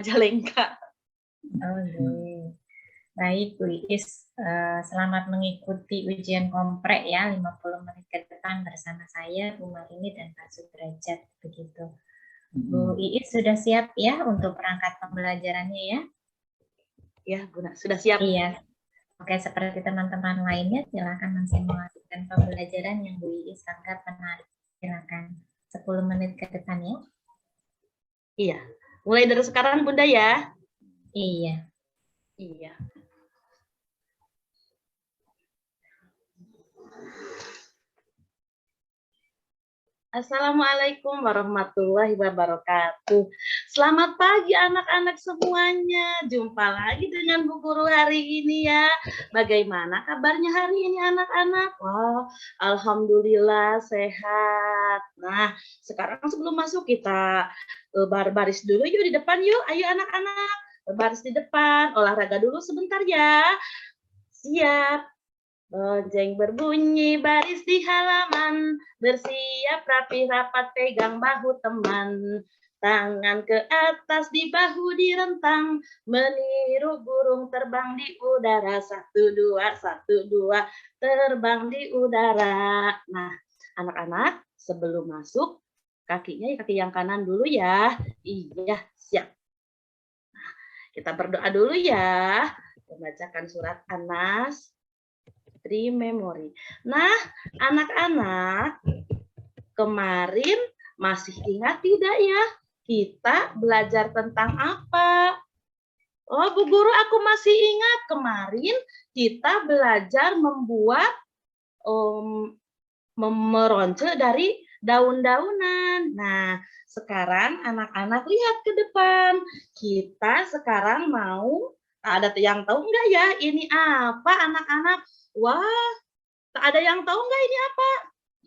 Majalengka. Oke. Baik, Bu Iis. Selamat mengikuti ujian komprek ya, 50 menit ke depan bersama saya, Bu Marini dan Pak Sudrajat. Begitu. Bu Iis sudah siap ya untuk perangkat pembelajarannya ya? Ya, Bunda, sudah siap. Iya. Oke, seperti teman-teman lainnya, silakan mensimulasikan pembelajaran yang Bu Iis anggap menarik. Silakan 10 menit ke depan ya. Iya. Mulai dari sekarang, Bunda ya. Iya. Iya. Assalamualaikum warahmatullahi wabarakatuh. Selamat pagi anak-anak semuanya. Jumpa lagi dengan Bu Guru hari ini ya. Bagaimana kabarnya hari ini anak-anak? Wow, alhamdulillah sehat. Nah, sekarang sebelum masuk kita baris dulu yuk di depan yuk. Ayo anak-anak, berbaris di depan. Olahraga dulu sebentar ya. Siap. Lonceng berbunyi, baris di halaman, bersiap rapi rapat pegang bahu teman. Tangan ke atas di bahu direntang, meniru burung terbang di udara. 1, 2, 1, 2, terbang di udara. Nah, anak-anak sebelum masuk, kakinya kaki yang kanan dulu ya. Iya, siap. Nah, kita berdoa dulu ya. Membacakan surat An-Nas. Memori. Nah, anak-anak, kemarin masih ingat tidak ya? Kita belajar tentang apa? Oh, Bu Guru, aku masih ingat kemarin kita belajar membuat meronce dari daun-daunan. Nah, sekarang anak-anak lihat ke depan. Kita sekarang mau, ada yang tahu enggak ya ini apa anak-anak? Wah, tak ada yang tahu nggak ini apa?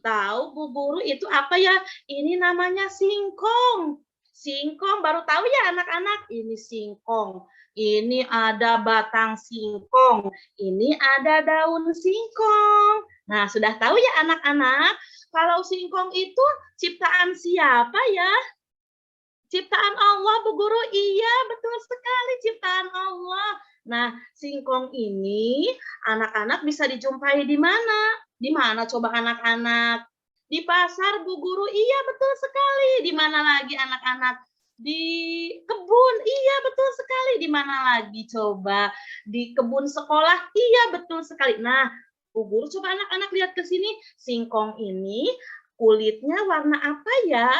Tahu Bu Guru itu apa ya? Ini namanya singkong. Singkong baru tahu ya anak-anak? Ini singkong. Ini ada batang singkong. Ini ada daun singkong. Nah, sudah tahu ya anak-anak? Kalau singkong itu ciptaan siapa ya? Ciptaan Allah, Bu Guru. Iya, betul sekali ciptaan Allah. Nah, singkong ini anak-anak bisa dijumpai di mana? Di mana coba anak-anak? Di pasar, Bu Guru. Iya, betul sekali. Di mana lagi anak-anak? Di kebun. Iya, betul sekali. Di mana lagi coba? Di kebun sekolah. Iya, betul sekali. Nah, Bu Guru coba anak-anak lihat ke sini. Singkong ini kulitnya warna apa ya?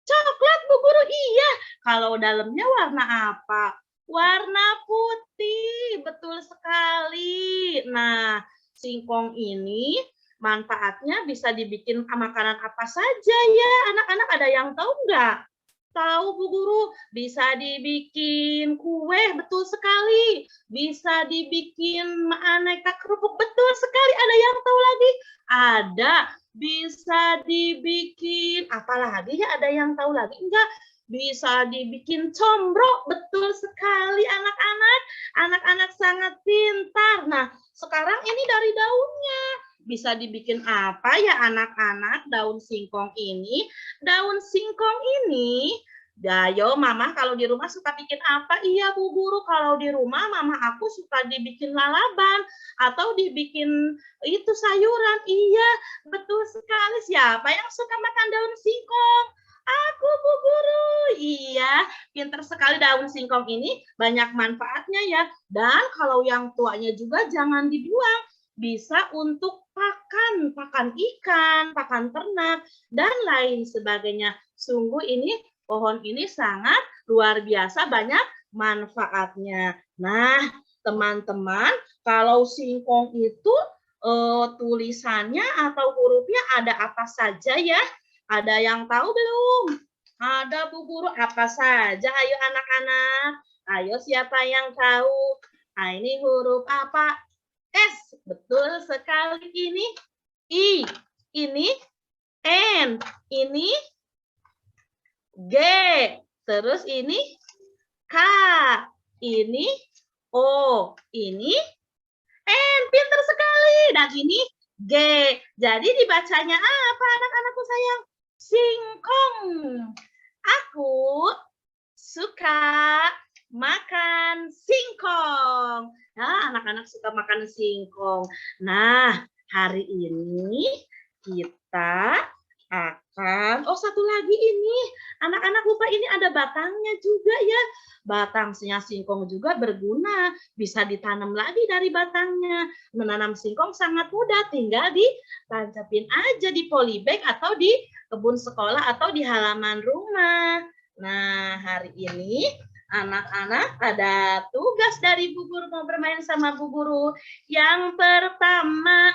Coklat, Bu Guru, iya. Kalau dalamnya warna apa? Warna putih, betul sekali. Nah, singkong ini manfaatnya bisa dibikin makanan apa saja ya. Anak-anak ada yang tahu nggak? Tahu, Bu Guru, bisa dibikin kue, betul sekali. Bisa dibikin aneka kerupuk, betul sekali. Ada yang tahu lagi? Ada. Bisa dibikin apalagi ya, ada yang tahu lagi enggak? Bisa dibikin combro, betul sekali anak-anak. Anak-anak sangat pintar. Nah, sekarang ini dari daunnya. Bisa dibikin apa ya anak-anak daun singkong ini? Daun singkong ini, Dayo, Mama kalau di rumah suka bikin apa? Iya, Bu Guru, kalau di rumah Mama aku suka dibikin lalaban atau dibikin itu sayuran. Iya, betul sekali. Siapa yang suka makan daun singkong? Aku, Bu Guru. Iya, pinter sekali daun singkong ini. Banyak manfaatnya ya. Dan kalau yang tuanya juga jangan dibuang. Bisa untuk pakan ikan, pakan ternak, dan lain sebagainya. Sungguh ini, pohon ini sangat luar biasa banyak manfaatnya. Nah, teman-teman, kalau singkong itu tulisannya atau hurufnya ada apa saja ya? Ada yang tahu belum? Ada, Bu Guru, apa saja? Ayo anak-anak. Ayo siapa yang tahu? Nah, ini huruf apa? S. Betul sekali. Ini I. Ini N. Ini G. Terus ini K. Ini O. Ini N. Pinter sekali. Dan ini G. Jadi dibacanya apa anak-anakku sayang? Singkong. Aku suka makan singkong. Nah, anak-anak suka makan singkong. Nah, hari ini kita akan, satu lagi ini, anak-anak lupa ini ada batangnya juga ya. Batangnya singkong juga berguna, bisa ditanam lagi dari batangnya. Menanam singkong sangat mudah, tinggal ditancapin aja di polybag atau di kebun sekolah atau di halaman rumah. Nah, hari ini anak-anak ada tugas dari Bu Guru, mau bermain sama Bu Guru. Yang pertama,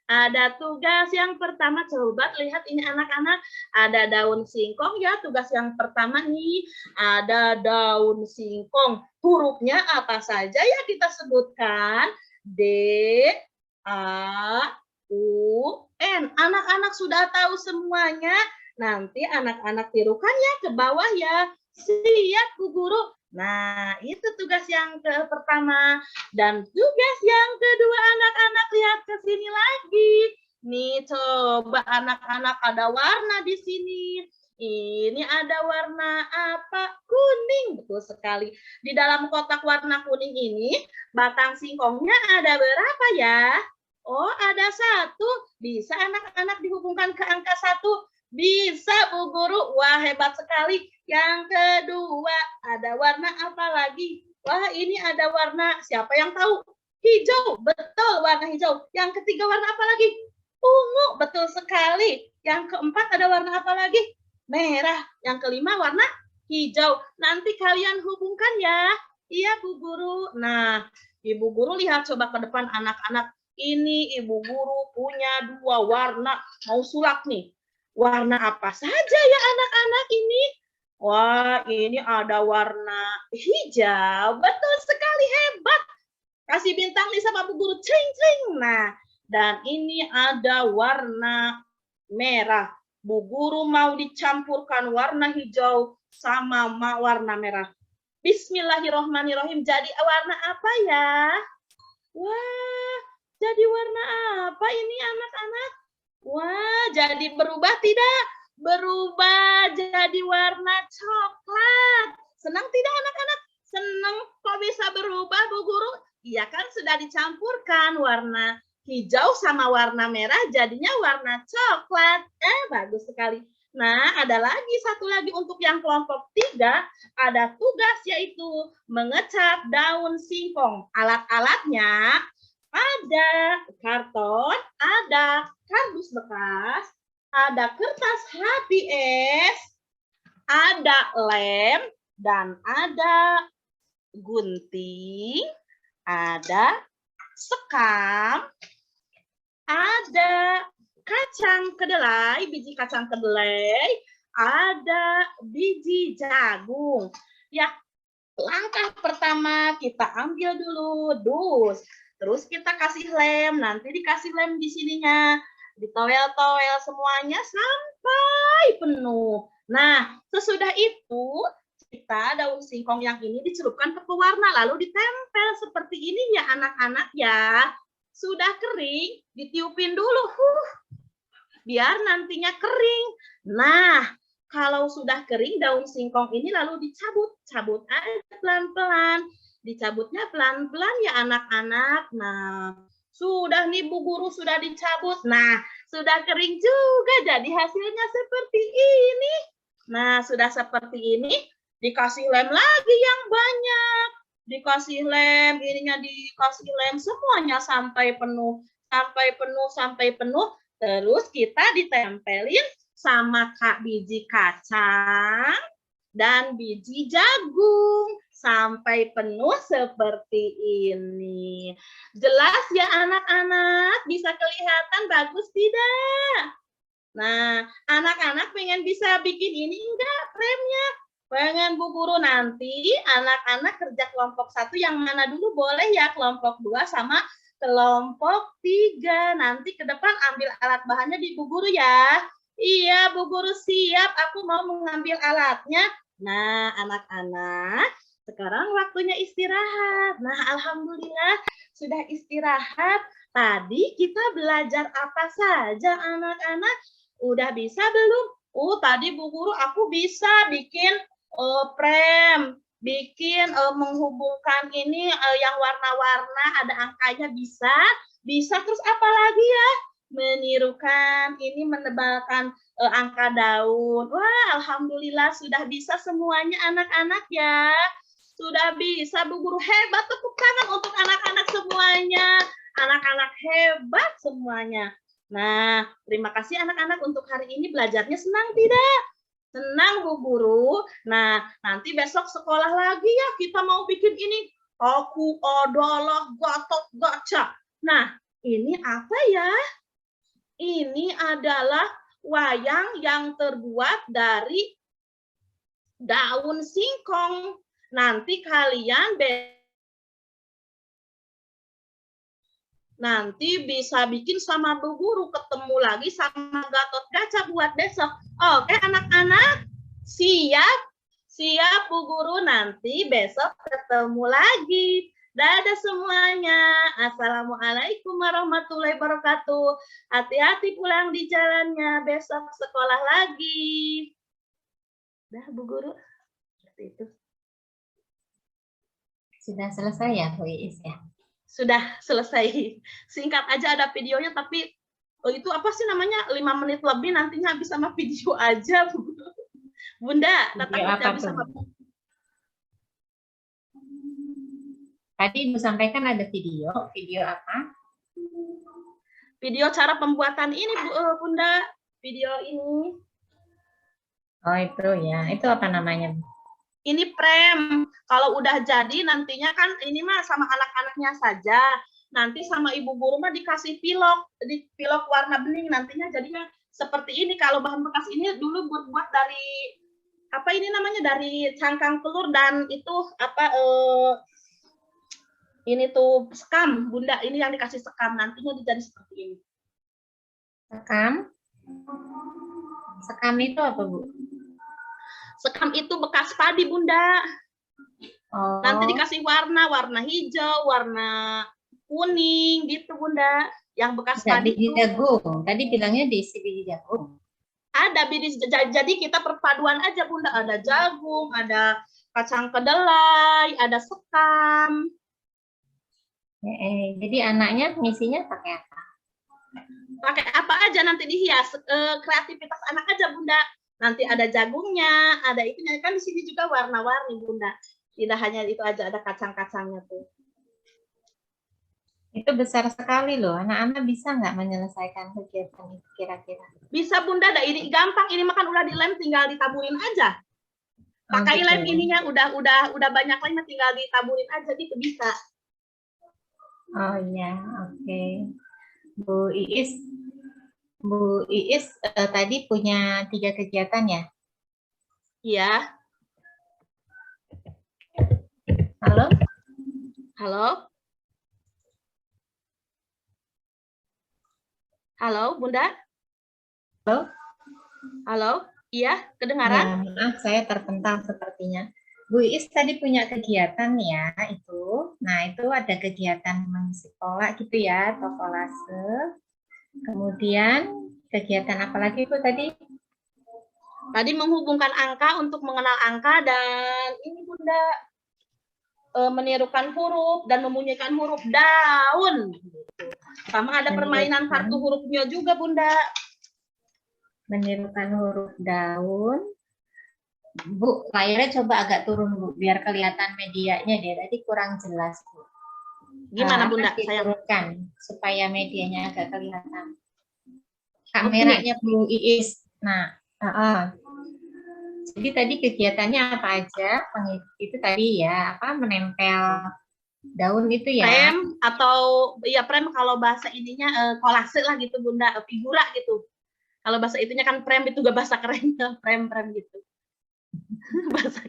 ada tugas yang pertama, coba lihat ini anak-anak, ada daun singkong ya, tugas yang pertama nih, ada daun singkong. Hurufnya apa saja ya kita sebutkan? D, A, U, N. Anak-anak sudah tahu semuanya? Nanti anak-anak tirukan ya ke bawah ya. Siap Bu Guru. Nah, itu tugas yang pertama. Dan tugas yang kedua, anak-anak lihat ke sini lagi. Nih, coba anak-anak ada warna di sini. Ini ada warna apa? Kuning. Betul sekali. Di dalam kotak warna kuning ini, batang singkongnya ada berapa ya? Oh, ada 1. Bisa anak-anak dihubungkan ke angka 1? Bisa, Bu Guru. Wah, hebat sekali. Yang kedua, ada warna apa lagi? Wah, ini ada warna, siapa yang tahu? Hijau. Betul, warna hijau. Yang ketiga warna apa lagi? Ungu. Betul sekali. Yang keempat ada warna apa lagi? Merah. Yang kelima warna hijau. Nanti kalian hubungkan ya. Iya, Bu Guru. Nah, Ibu Guru lihat coba ke depan anak-anak. Ini Ibu Guru punya 2 warna. Mau sulap nih. Warna apa saja ya anak-anak ini? Wah, ini ada warna hijau. Betul sekali, hebat. Kasih bintang nih sama Bu Guru. Cring, cring. Nah, dan ini ada warna merah. Bu Guru mau dicampurkan warna hijau sama warna merah. Bismillahirrohmanirrohim. Jadi warna apa ya? Wah, jadi warna apa ini anak-anak? Wah, jadi berubah tidak? Berubah jadi warna coklat. Senang tidak anak-anak? Senang kok bisa berubah, Bu Guru? Iya kan sudah dicampurkan warna hijau sama warna merah jadinya warna coklat. Bagus sekali. Nah, ada lagi satu lagi untuk yang kelompok 3, ada tugas yaitu mengecat daun singkong. Alat-alatnya ada karton, ada kardus bekas, ada kertas HBS, ada lem, dan ada gunting, ada sekam, ada kacang kedelai, biji kacang kedelai, ada biji jagung. Ya, langkah pertama kita ambil dulu dus. Terus kita kasih lem, nanti dikasih lem di sininya. Ditowel-towel semuanya sampai penuh. Nah, sesudah itu kita daun singkong yang ini dicelupkan ke pewarna, lalu ditempel seperti ini ya anak-anak ya. Sudah kering, ditiupin dulu. Biar nantinya kering. Nah, kalau sudah kering daun singkong ini lalu dicabut. Cabut aja pelan-pelan. Dicabutnya pelan-pelan ya anak-anak. Nah, sudah nih Bu Guru sudah dicabut. Nah, sudah kering juga. Jadi hasilnya seperti ini. Nah, sudah seperti ini. Dikasih lem lagi yang banyak. Dikasih lem, ininya dikasih lem semuanya sampai penuh. Sampai penuh, sampai penuh. Terus kita ditempelin sama biji kacang dan biji jagung sampai penuh seperti ini. Jelas ya anak-anak? Bisa kelihatan bagus tidak? Nah, anak-anak pengen bisa bikin ini enggak remnya? Pengen Bu Guru nanti anak-anak kerja kelompok 1 yang mana dulu boleh ya kelompok 2 sama kelompok 3. Nanti ke depan ambil alat bahannya di Bu Guru ya. Iya, Bu Guru siap. Aku mau mengambil alatnya. Nah, anak-anak, sekarang waktunya istirahat. Nah, alhamdulillah sudah istirahat. Tadi kita belajar apa saja, anak-anak? Udah bisa belum? Tadi Bu Guru aku bisa bikin Prem, bikin menghubungkan ini yang warna-warna ada angkanya bisa, terus apa lagi ya? Menirukan ini menebalkan angka daun. Wah, alhamdulillah sudah bisa semuanya anak-anak ya. Sudah bisa, Bu Guru hebat, tepuk tangan untuk anak-anak semuanya. Anak-anak hebat semuanya. Nah, terima kasih anak-anak untuk hari ini belajarnya senang tidak? Senang Bu Guru. Nah, nanti besok sekolah lagi ya kita mau bikin ini. Aku adalah Gatot Kaca. Nah, ini apa ya? Ini adalah wayang yang terbuat dari daun singkong. Nanti kalian bisa bikin sama Bu Guru, ketemu lagi sama Gatot Kaca buat besok. Oke anak-anak, siap? Siap Bu Guru, nanti besok ketemu lagi. Dadah semuanya. Assalamualaikum warahmatullahi wabarakatuh. Hati-hati pulang di jalannya, besok sekolah lagi. Dah Bu Guru, seperti itu. Sudah selesai ya Bu Iis ya? Sudah selesai. Singkat aja ada videonya, tapi itu apa sih namanya 5 menit lebih, nantinya habis sama video aja. Bunda, video apa tuh? Sama... Tadi Ibu sampaikan ada video apa? Video cara pembuatan ini Bunda, video ini. Oh itu ya, itu apa namanya? Ini prem. Kalau udah jadi nantinya kan ini mah sama anak-anaknya saja. Nanti sama Ibu Guru mah dikasih pilok warna bening, nantinya jadinya seperti ini. Kalau bahan bekas ini dulu buat dari apa ini namanya, dari cangkang telur dan itu apa ini tuh sekam Bunda, ini yang dikasih sekam, nantinya jadi seperti ini. Sekam? Sekam itu apa Bu? Sekam itu bekas padi Bunda. Oh. Nanti dikasih warna hijau, warna kuning gitu Bunda. Yang bekas padi biji jagung. Tadi bilangnya diisi biji jagung. Ada biji, jadi kita perpaduan aja Bunda. Ada jagung, ada kacang kedelai, ada sekam. Jadi anaknya ngisinya pakai apa? Pakai apa aja nanti dihias. Kreativitas anak aja Bunda. Nanti ada jagungnya, ada itunya, kan di sini juga warna-warni Bunda. Tidak hanya itu aja, ada kacang-kacangnya tuh. Itu besar sekali loh. Anak-anak bisa nggak menyelesaikan kegiatan itu kira-kira? Bisa Bunda, ini gampang. Ini makan udah dilem, tinggal ditaburin aja. Pakai lem ininya, udah banyak lemnya, tinggal ditaburin aja gitu bisa. Oh ya, oke. Bu Iis tadi punya 3 kegiatan ya? Iya. Halo? Halo? Halo, Bunda? Halo? Halo? Iya, kedengaran? Ya, maaf, saya terpental sepertinya. Bu Iis tadi punya kegiatan ya, itu. Nah, itu ada kegiatan mengisi pola gitu ya, atau kolase. Kemudian kegiatan apa lagi Bu tadi? Tadi menghubungkan angka untuk mengenal angka, dan ini Bunda menirukan huruf dan membunyikan huruf daun. Sama ada permainan kartu hurufnya juga Bunda. Menirukan huruf daun. Bu, layarnya coba agak turun Bu, biar kelihatan medianya deh. Tadi kurang jelas Bu. Gimana Bunda? Saya turunkan supaya medianya agak kelihatan. Kameranya Bu Iis. Nah, jadi tadi kegiatannya apa aja? Itu tadi ya, apa menempel daun itu ya? Prem atau ya prem kalau bahasa ininya kolase lah gitu Bunda, figura gitu. Kalau bahasa itunya kan prem, itu gak bahasa kerennya, prem gitu. Bahasa.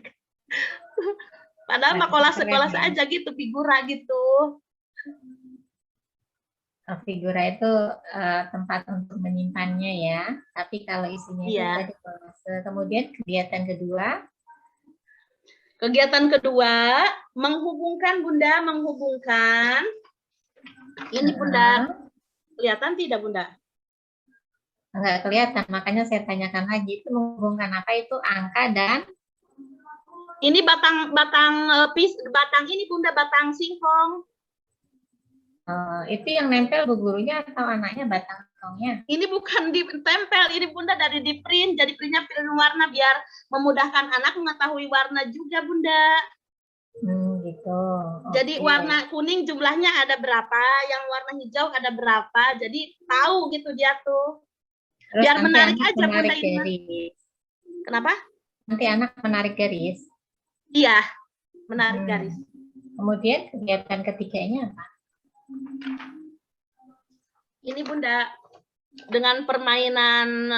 Padahal mah kolase aja gitu, figura gitu. Figura itu tempat untuk menyimpannya ya. Tapi kalau isinya itu tadi kolase. Kemudian kegiatan kedua. Kegiatan kedua menghubungkan Bunda, menghubungkan. Ini Bunda, kelihatan tidak Bunda? Enggak kelihatan, makanya saya tanyakan lagi, itu menghubungkan apa itu angka dan Ini batang ini Bunda, batang singkong. Itu yang nempel bu gurunya atau anaknya batang singkongnya? Ini bukan ditempel, ini Bunda dari di print. Jadi printnya print warna biar memudahkan anak mengetahui warna juga Bunda. Gitu. Jadi warna kuning jumlahnya ada berapa, yang warna hijau ada berapa. Jadi tahu gitu dia tuh. Terus biar menarik aja menarik Bunda ini. garis. Kenapa? Nanti anak menarik garis. Iya, menarik garis. Kemudian kegiatan ketiganya apa? Ini Bunda, dengan permainan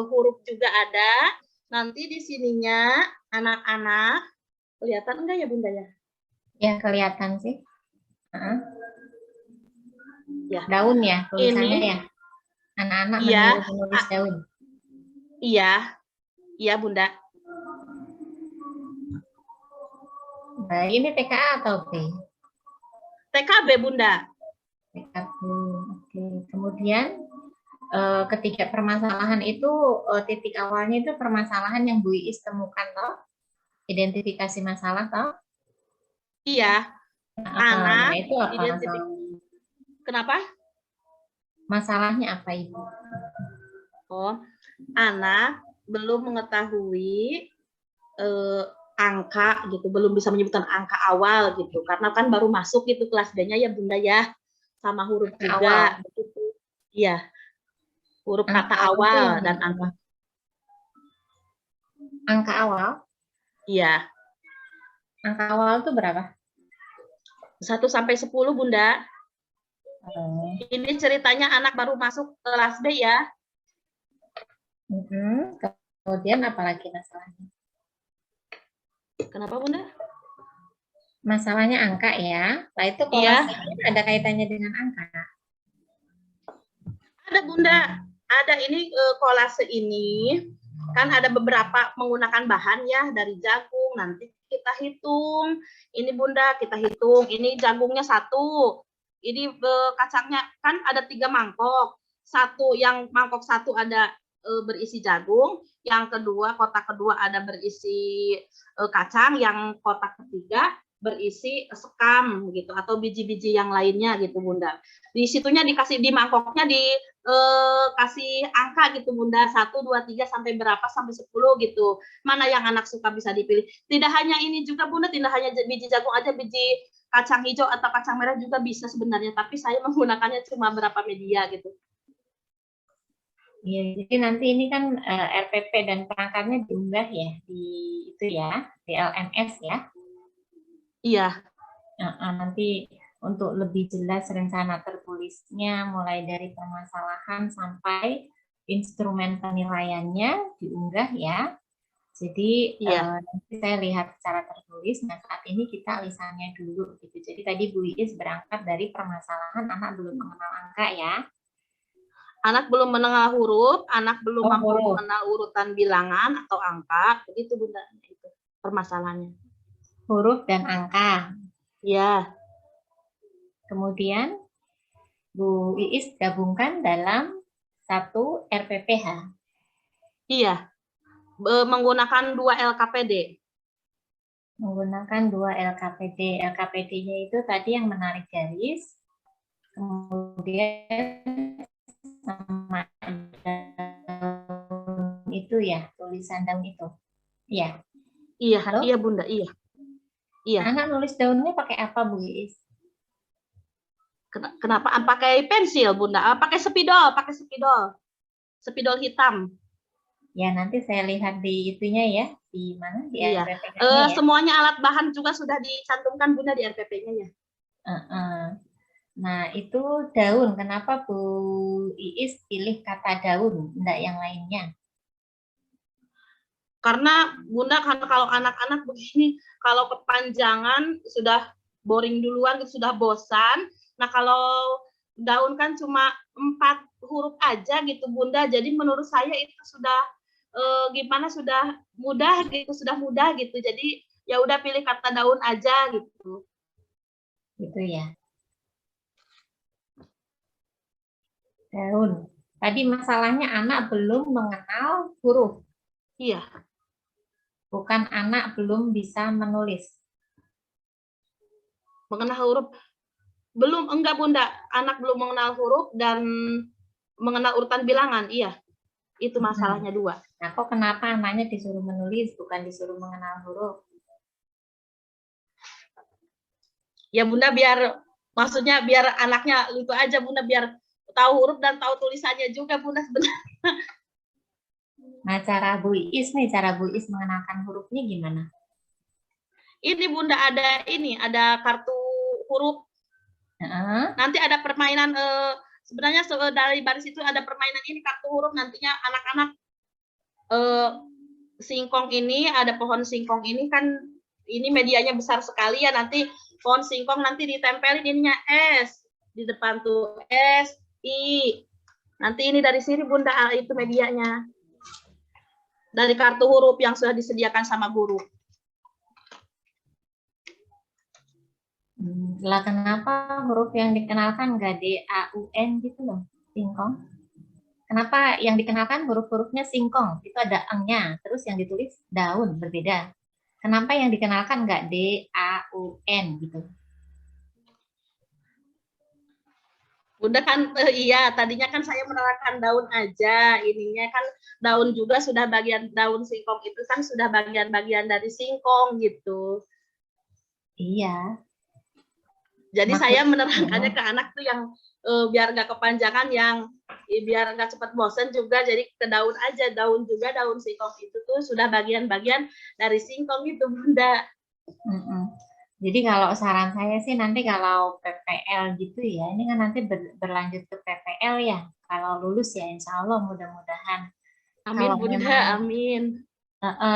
huruf juga ada. Nanti di sininya anak-anak, kelihatan enggak ya Bunda ya? Ya kelihatan sih. Ya. Daun ya tulisannya ini, ya. Anak-anak iya, menulis daun. Iya, iya Bunda. Nah, ini TKA atau B? TKB Bunda. TKB. Oke. Kemudian ketiga permasalahan itu titik awalnya itu permasalahan yang Bu Iis temukan toh? Identifikasi masalah toh? Iya. Nah, itu apa masalahnya? Kenapa? Masalahnya apa Ibu? Oh, anak belum mengetahui angka gitu, belum bisa menyebutkan angka awal gitu, karena kan baru masuk gitu kelas B-nya ya Bunda ya, sama huruf angka juga awal. Begitu. Iya. Huruf angka kata awal dan angka. Angka awal? Iya. Angka awal itu berapa? 1 sampai 10 Bunda. Ini ceritanya anak baru masuk kelas B ya. Kemudian apalagi masalahnya? Kenapa Bunda? Masalahnya angka ya. Nah itu kolase ada kaitannya dengan angka. Ada Bunda, ada ini kolase ini kan ada beberapa menggunakan bahan ya dari jagung. Nanti kita hitung. Ini Bunda kita hitung. Ini jagungnya 1. Ini kacangnya kan ada 3 mangkok. Yang mangkok 1 ada berisi jagung, yang kedua kotak kedua ada berisi kacang, yang kotak ketiga berisi sekam gitu atau biji-biji yang lainnya gitu Bunda. Di situnya dikasih di mangkoknya kasih angka gitu Bunda, 1 2 3 sampai berapa sampai 10 gitu. Mana yang anak suka bisa dipilih. Tidak hanya ini juga Bunda, tidak hanya biji jagung aja, biji kacang hijau atau kacang merah juga bisa sebenarnya, tapi saya menggunakannya cuma berapa media gitu. Iya, jadi nanti ini kan RPP dan perangkatnya diunggah ya di itu ya, di LMS ya. Iya. Nanti untuk lebih jelas rencana tertulisnya mulai dari permasalahan sampai instrumen penilaiannya diunggah ya. Jadi nanti saya lihat secara tertulis. Nah saat ini kita lisannya dulu gitu. Jadi tadi Bu Iis berangkat dari permasalahan anak belum mengenal angka ya. Anak belum mengenal huruf, anak belum mampu mengenal urutan bilangan atau angka, begitu Bunda itu permasalahannya. Huruf dan angka. Ya. Kemudian Bu Iis gabungkan dalam 1 RPPH. Iya. Menggunakan 2 LKPD. Menggunakan 2 LKPD. LKPD-nya itu tadi yang menarik garis. Kemudian sama daun itu ya, tulisan daun itu. Iya. Iya, halo? Iya Bunda, iya. Iya. Anak nulis daunnya pakai apa Bu Iis? Kenapa? Pakai pensil Bunda, pakai spidol, spidol hitam. Ya nanti saya lihat di itunya ya, di mana di RPP-nya ya. Semuanya alat bahan juga sudah dicantumkan Bunda di RPP-nya ya. Nah itu daun, kenapa Bu Iis pilih kata daun, enggak yang lainnya? Karena Bunda kan kalau anak-anak begini, kalau kepanjangan sudah boring duluan, sudah bosan. Nah kalau daun kan cuma 4 huruf aja gitu Bunda, jadi menurut saya itu sudah gimana, sudah mudah gitu, jadi ya udah pilih kata daun aja gitu. Gitu ya. Daun. Tadi masalahnya anak belum mengenal huruf. Iya. bukan anak belum bisa menulis. Mengenal huruf belum, enggak Bunda, anak belum mengenal huruf dan mengenal urutan bilangan, iya. Itu masalahnya dua. Nah, kok kenapa anaknya disuruh menulis, bukan disuruh mengenal huruf? Ya Bunda, maksudnya biar anaknya itu aja Bunda, biar tahu huruf dan tahu tulisannya juga Bunda sebenarnya. Nah, cara Bu Iis nih, cara Bu Iis mengenalkan hurufnya gimana? Ini Bunda ada kartu huruf. Nanti ada permainan, sebenarnya dari baris itu ada permainan ini kartu huruf, nantinya anak-anak singkong ini, ada pohon singkong ini kan, ini medianya besar sekali ya, nanti pohon singkong nanti ditempelin ininya S di depan tuh, S I, nanti ini dari sini Bunda, itu medianya dari kartu huruf yang sudah disediakan sama guru. Lah kenapa huruf yang dikenalkan nggak D, A, U, N gitu loh, singkong? Kenapa yang dikenalkan huruf-hurufnya singkong? Itu ada eng-nya, terus yang ditulis daun, berbeda. Kenapa yang dikenalkan nggak D, A, U, N gitu? Bunda kan, iya tadinya kan saya menerangkan daun aja, ininya kan daun juga sudah bagian, daun singkong itu kan sudah bagian-bagian dari singkong gitu. Iya. Jadi saya menerangkannya ke anak tuh yang biar nggak kepanjangan, yang biar nggak cepat bosan juga, jadi ke daun aja, daun juga, daun singkong itu tuh sudah bagian-bagian dari singkong itu Bunda. Jadi kalau saran saya sih nanti kalau PPL gitu ya, ini kan nanti berlanjut ke PPL ya. Kalau lulus ya insya Allah mudah-mudahan. Amin Kalau Bunda, memang amin.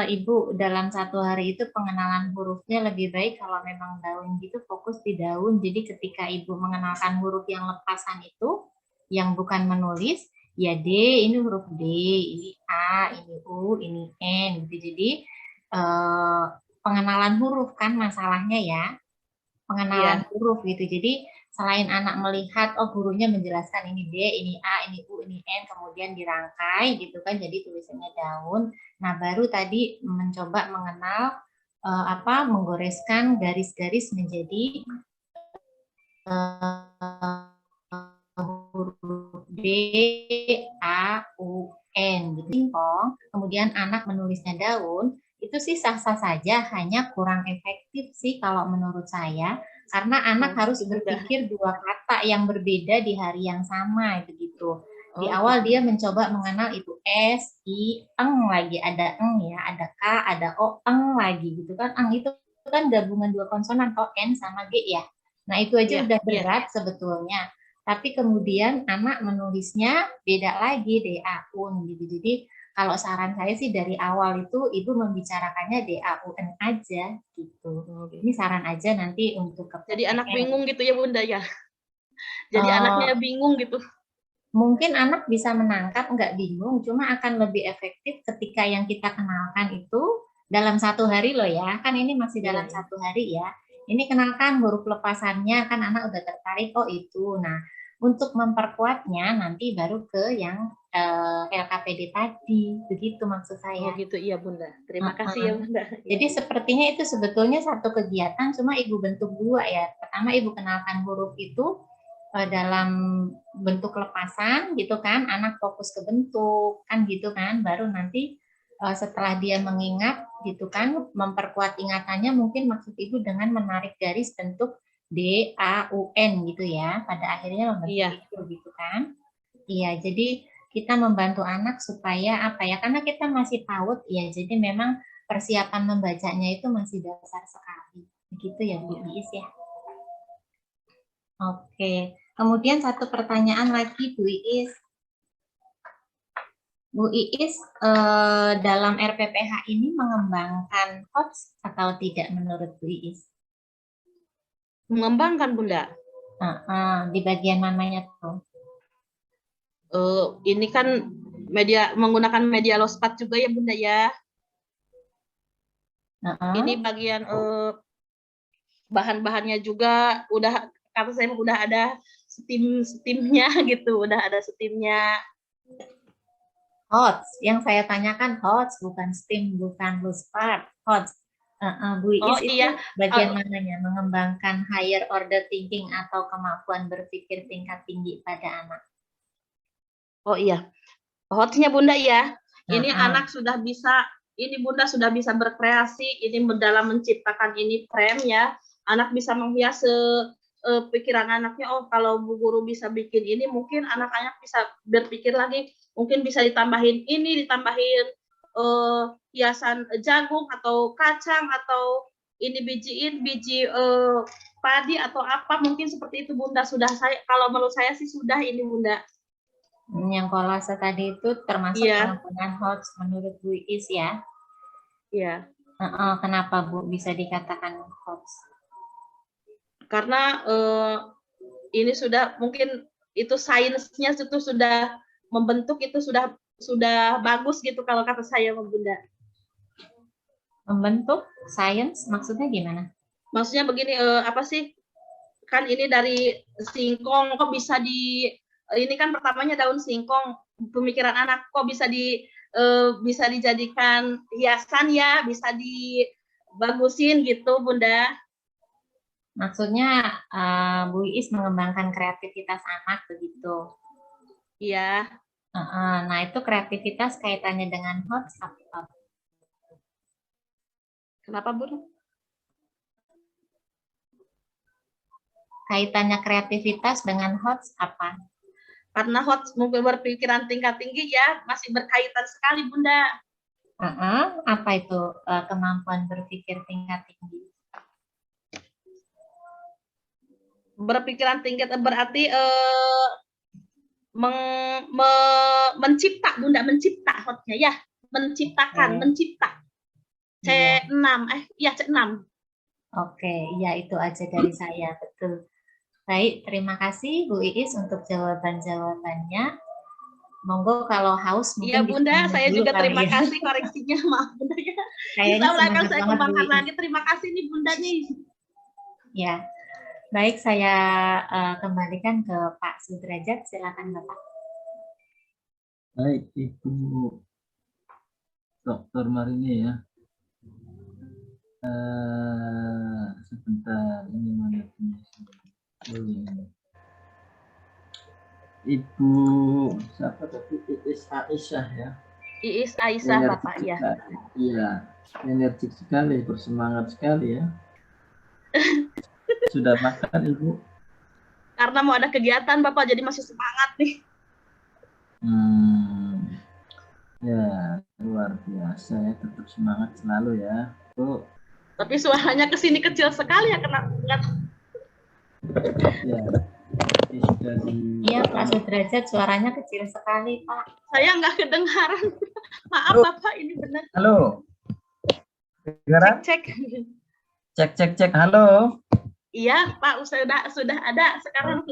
Ibu dalam satu hari itu pengenalan hurufnya lebih baik kalau memang daun gitu fokus di daun. Jadi ketika Ibu mengenalkan huruf yang lepasan itu, yang bukan menulis, ya D, ini huruf D, ini A, ini U, ini N. Gitu. Jadi pengenalan huruf kan masalahnya ya, pengenalan huruf gitu. Jadi selain anak melihat, oh gurunya menjelaskan ini D, ini A, ini U, ini N, kemudian dirangkai gitu kan, jadi tulisannya daun. Nah baru tadi mencoba mengenal menggoreskan garis-garis menjadi huruf D, A, U, N gitu. Kemudian anak menulisnya daun, itu sih sah-sah saja, hanya kurang efektif sih kalau menurut saya, karena anak harus berpikir dua kata yang berbeda di hari yang sama gitu. Di awal dia mencoba mengenal itu S, I, eng lagi, ada eng ya, ada K, ada O, eng lagi gitu kan. Eng itu kan gabungan dua konsonan, O, N sama G ya. Nah itu aja udah berat sebetulnya. Tapi kemudian anak menulisnya beda lagi, D-A-U-N gitu. Jadi kalau saran saya sih dari awal itu Ibu membicarakannya D-A-U-N aja gitu. Ini saran aja nanti untuk ke Jadi anak bingung gitu ya Bunda ya. Jadi anaknya bingung gitu. Mungkin anak bisa menangkap, nggak bingung, cuma akan lebih efektif ketika yang kita kenalkan itu dalam satu hari loh ya. Kan ini masih dalam satu hari ya. Ini kenalkan huruf lepasannya, kan anak udah tertarik, oh itu. Nah, untuk memperkuatnya nanti baru ke yang LKPD tadi, begitu maksud saya. Oh gitu, iya Bunda. Terima kasih ya Bunda. Jadi sepertinya itu sebetulnya satu kegiatan, cuma Ibu bentuk dua ya. Pertama Ibu kenalkan huruf itu dalam bentuk lepasan gitu kan, anak fokus ke bentuk kan gitu kan, baru nanti setelah dia mengingat gitu kan, memperkuat ingatannya, mungkin maksud Ibu dengan menarik garis bentuk D, A, U, N gitu ya, pada akhirnya membentuk itu gitu kan. Iya, jadi kita membantu anak supaya apa ya, karena kita masih PAUD ya, jadi memang persiapan membacanya itu masih dasar sekali. Begitu ya Bu Iis ya. Oke, kemudian satu pertanyaan lagi Bu Iis. Bu Iis, dalam RPPH ini mengembangkan HOTS atau tidak menurut Bu Iis? Mengembangkan Bunda. Di bagian mananya tuh? Ini kan menggunakan media lospat juga ya Bunda ya. Ini bagian bahan-bahannya juga udah, kata saya udah ada steamnya gitu, udah ada steamnya. HOTS. Yang saya tanyakan HOTS, bukan STEAM, bukan loose part. HOTS. Bu Oh Iis itu iya, bagian eh, mananya? Mengembangkan higher order thinking atau kemampuan berpikir tingkat tinggi pada anak. oh iya. Hotsnya Bunda ya. Ini Heeh. anak sudah bisa, ini Bunda sudah bisa berkreasi, ini dalam menciptakan ini frame ya. Anak bisa menghias pikiran anaknya. Oh, kalau Bu Guru bisa bikin ini, mungkin anak-anak bisa berpikir lagi. Mungkin bisa ditambahin ini, ditambahin hiasan jagung atau kacang atau ini biji padi atau apa. Mungkin seperti itu Bunda. Sudah saya, kalau menurut saya sih sudah ini Bunda. Yang kolase tadi itu termasuk Iya, penggunaan HOTS menurut Bu Iis ya. iya. Kenapa Bu bisa dikatakan HOTS? Karena ini sudah mungkin itu sainsnya itu sudah membentuk, itu sudah bagus gitu kalau kata saya Bunda. Membentuk sains maksudnya gimana? Maksudnya begini, apa sih, kan ini dari singkong kok bisa ini kan pertamanya daun singkong, pemikiran anak kok bisa dijadikan hiasan ya, bisa dibagusin gitu Bunda. Maksudnya Bu Iis mengembangkan kreativitas anak begitu. Iya. Nah itu kreativitas kaitannya dengan HOTS apa? Kenapa Bun? Kaitannya kreativitas dengan HOTS apa? Karena HOTS mungkin berpikiran tingkat tinggi ya, masih berkaitan sekali Bunda. Apa itu kemampuan berpikir tingkat tinggi? Berpikiran tinggi berarti mencipta Bunda, mencipta HOTS-nya ya, menciptakan, mencipta. Iya. C6, iya C6. Oke, iya itu aja dari saya, betul. Baik, terima kasih Bu Iis untuk jawaban-jawabannya. Monggo kalau haus Iya mungkin bisa Bunda, minum saya dulu juga kali terima ya. kasih koreksinya, maaf Bunda ya. Insya Kayaknya Allah akan semangat saya banget Bu kembangkan Iis. lagi. Terima kasih nih Bunda nih. Ya, baik saya kembalikan ke Pak Sudrajat, silakan Bapak. Baik, Ibu Dr. Marini ya. Sebentar, ini mana punya Ibu siapa tadi? Iis Aisyah ya. Iis Aisyah Bapak ya. Iya, energik sekali, bersemangat sekali ya. Sudah makan Ibu? Karena mau ada kegiatan Bapak, jadi masih semangat nih. Ya, luar biasa ya, tetap semangat selalu ya. Bu. Tapi suaranya kesini kecil sekali ya, kena. Ya. Iya Pak Sudrajat, suaranya kecil sekali Pak. Saya nggak kedengaran. Maaf Bapak, ini benar. Halo. Cek. Cek. Halo. Iya Pak, sudah ada sekarang.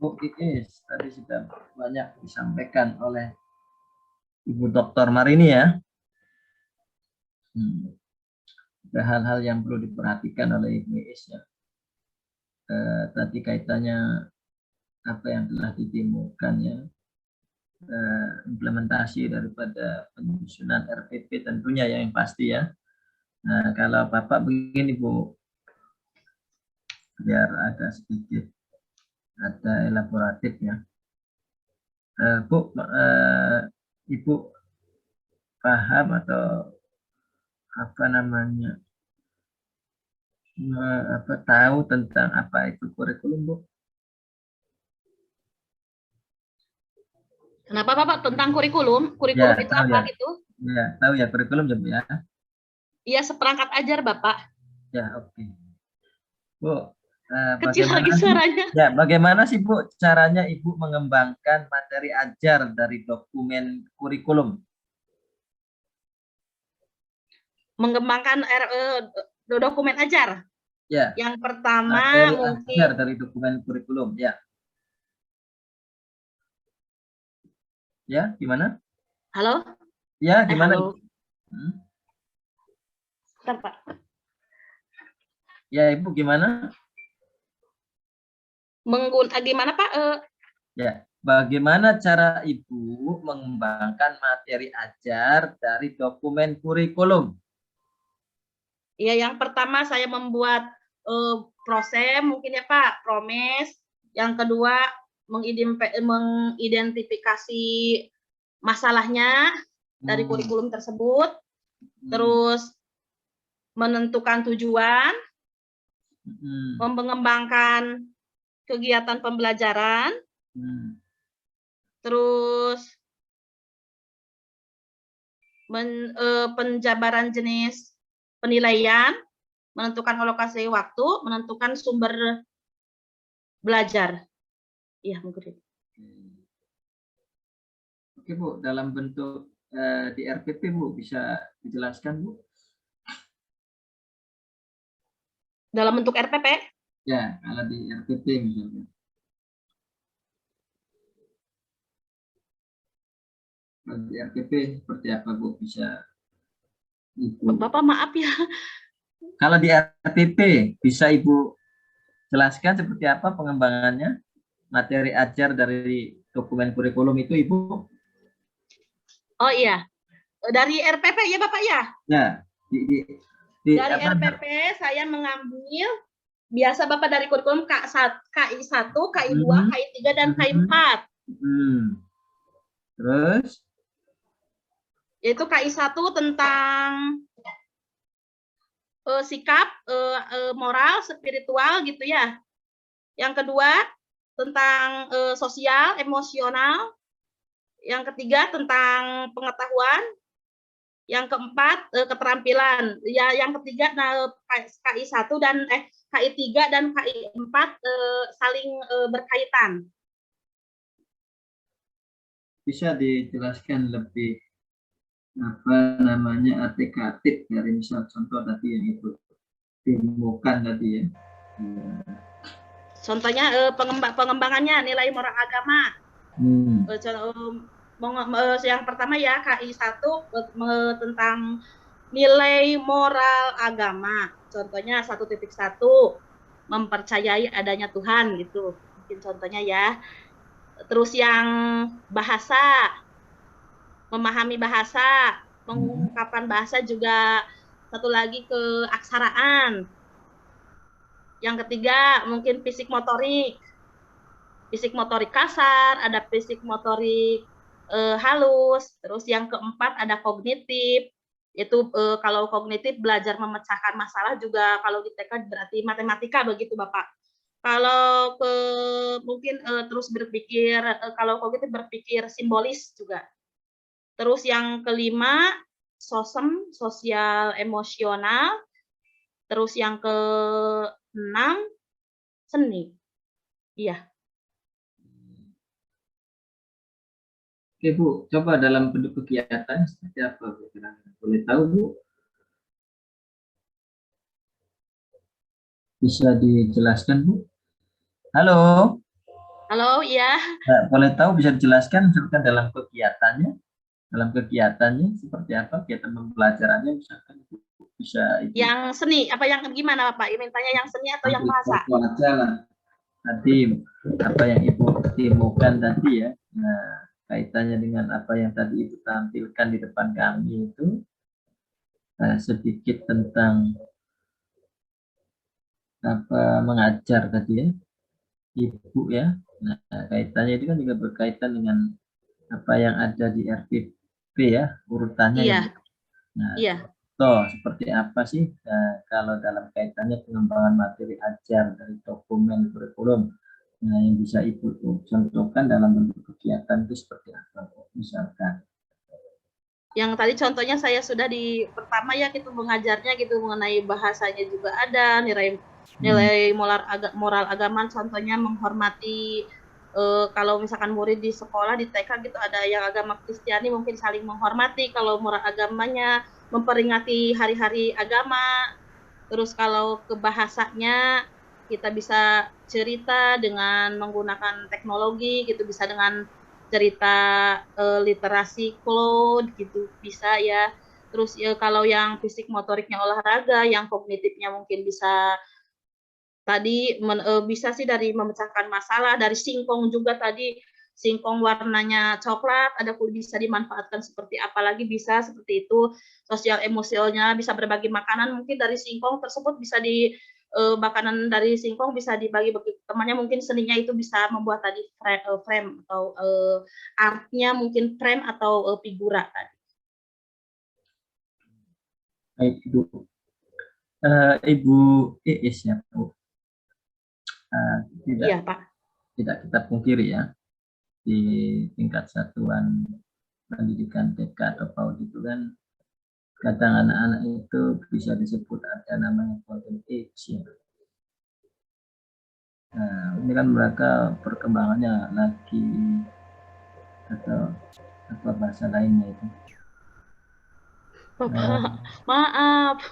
Bu Iis, tadi sudah banyak disampaikan oleh Ibu Dr. Marini ya. Ada hal-hal yang perlu diperhatikan oleh Ibu Iis ya. Tadi kaitannya apa yang telah ditimbulkan ya, implementasi daripada penyusunan RPP tentunya yang pasti ya. Nah kalau Bapak begini Bu, biar agak sedikit ada elaboratif ya. Bu, Ibu paham atau apa namanya, tahu tentang apa itu kurikulum Bu? Kenapa Bapak tentang kurikulum? Kurikulum Ya, itu apa ya. gitu? Ya, tahu ya kurikulum ya Bu ya? Iya, seperangkat ajar Bapak. Ya, oke. Bu, Kecil lagi suaranya. Ya, bagaimana sih Bu caranya Ibu mengembangkan materi ajar dari dokumen kurikulum? Mengembangkan dokumen ajar. Ya. Yang pertama materi mungkin ajar dari dokumen kurikulum ya. Ya, gimana? Halo? Ya, gimana? Halo. Pak. Ya, Ibu gimana? Gimana Pak? Ya, bagaimana cara Ibu mengembangkan materi ajar dari dokumen kurikulum? Ya, yang pertama saya membuat proses mungkin ya Pak, promes. Yang kedua mengidentifikasi masalahnya dari kurikulum tersebut. Terus menentukan tujuan, mengembangkan kegiatan pembelajaran, terus penjabaran jenis penilaian, menentukan alokasi waktu, menentukan sumber belajar. Iya, mungkin. Oke Bu, dalam bentuk di RPP Bu, bisa dijelaskan Bu? Dalam bentuk RPP? Ya, kalau di RPP misalnya. Kalau di RPP seperti apa Bu, bisa Ibu? Bapak maaf ya. Kalau di RPP bisa Ibu jelaskan seperti apa pengembangannya materi ajar dari dokumen kurikulum itu Ibu? Oh iya, dari RPP ya Bapak ya? Ya, dari RPP saya mengambil biasa Bapak dari kurikulum KI 1, KI 2, KI 3, dan KI 4. Terus? Yaitu KI 1 tentang sikap, moral, spiritual gitu ya. Yang kedua tentang sosial, emosional. Yang ketiga tentang pengetahuan. Yang keempat keterampilan. Ya, yang ketiga KI 1 dan KI 3 dan KI 4 saling berkaitan. Bisa dijelaskan lebih apa namanya artikatif dari misal contoh tadi yang itu ditemukan tadi ya. Contohnya pengembangannya nilai moral agama. Yang pertama ya KI 1 tentang nilai moral agama. Contohnya 1.1 mempercayai adanya Tuhan gitu. Mungkin contohnya ya. Terus yang bahasa, memahami bahasa, pengungkapan bahasa juga. Satu lagi keaksaraan. Yang ketiga mungkin fisik motorik. Fisik motorik kasar, ada fisik motorik halus. Terus yang keempat ada kognitif. Itu kalau kognitif belajar memecahkan masalah juga, kalau di TK berarti matematika begitu Bapak. Kalau mungkin terus berpikir, kalau kognitif berpikir simbolis juga. Terus yang kelima SOSEM, sosial emosional. Terus yang keenam seni. Iya. Oke Bu, coba dalam bentuk kegiatan seperti apa Bu? Boleh tahu Bu? Bisa dijelaskan Bu? Halo? Halo, iya. Boleh tahu bisa dijelaskan misalkan dalam kegiatannya? Dalam kegiatannya seperti apa? Kegiatan pembelajarannya misalkan bisa itu. Yang seni, apa yang gimana Bapak? Mintanya yang seni atau yang bahasa? Tadi apa yang Ibu temukan tadi ya. Nah, kaitannya dengan apa yang tadi Ibu tampilkan di depan kami itu sedikit tentang apa mengajar tadi ya Ibu ya. Nah, kaitannya itu kan juga berkaitan dengan apa yang ada di RPP ya, urutannya. Iya. Ya. Nah, iya. Seperti apa sih kalau dalam kaitannya pengembangan materi ajar dari dokumen kurikulum, nah, yang bisa Ibu contohkan dalam bentuk kegiatan itu seperti apa misalkan? Yang tadi contohnya saya sudah di pertama ya gitu mengajarnya gitu mengenai bahasanya juga ada, nilai moral agama, contohnya menghormati kalau misalkan murid di sekolah di TK gitu ada yang agama Kristiani mungkin saling menghormati, kalau moral agamanya memperingati hari-hari agama. Terus kalau ke bahasanya kita bisa cerita dengan menggunakan teknologi gitu, bisa dengan cerita literasi cloud gitu bisa ya. Terus ya kalau yang fisik motoriknya olahraga, yang kognitifnya mungkin bisa tadi bisa sih dari memecahkan masalah, dari singkong juga tadi singkong warnanya coklat, ada kulit bisa dimanfaatkan seperti apa lagi bisa seperti itu. Sosial emosionalnya bisa berbagi makanan, mungkin dari singkong tersebut bisa makanan dari singkong bisa dibagi-bagi temannya, mungkin seninya itu bisa membuat tadi frame atau artnya mungkin frame atau figura tadi. Baik, Ibu. Ibu Iis ya, Bu. Iya, Pak. Tidak kita pungkiri ya, di tingkat satuan pendidikan TK atau PAUD itu kan kadang anak-anak itu bisa disebut ada namanya golden age ya. Nah, ini kan mereka perkembangannya lagi atau apa bahasa lainnya itu. Bapak, maaf.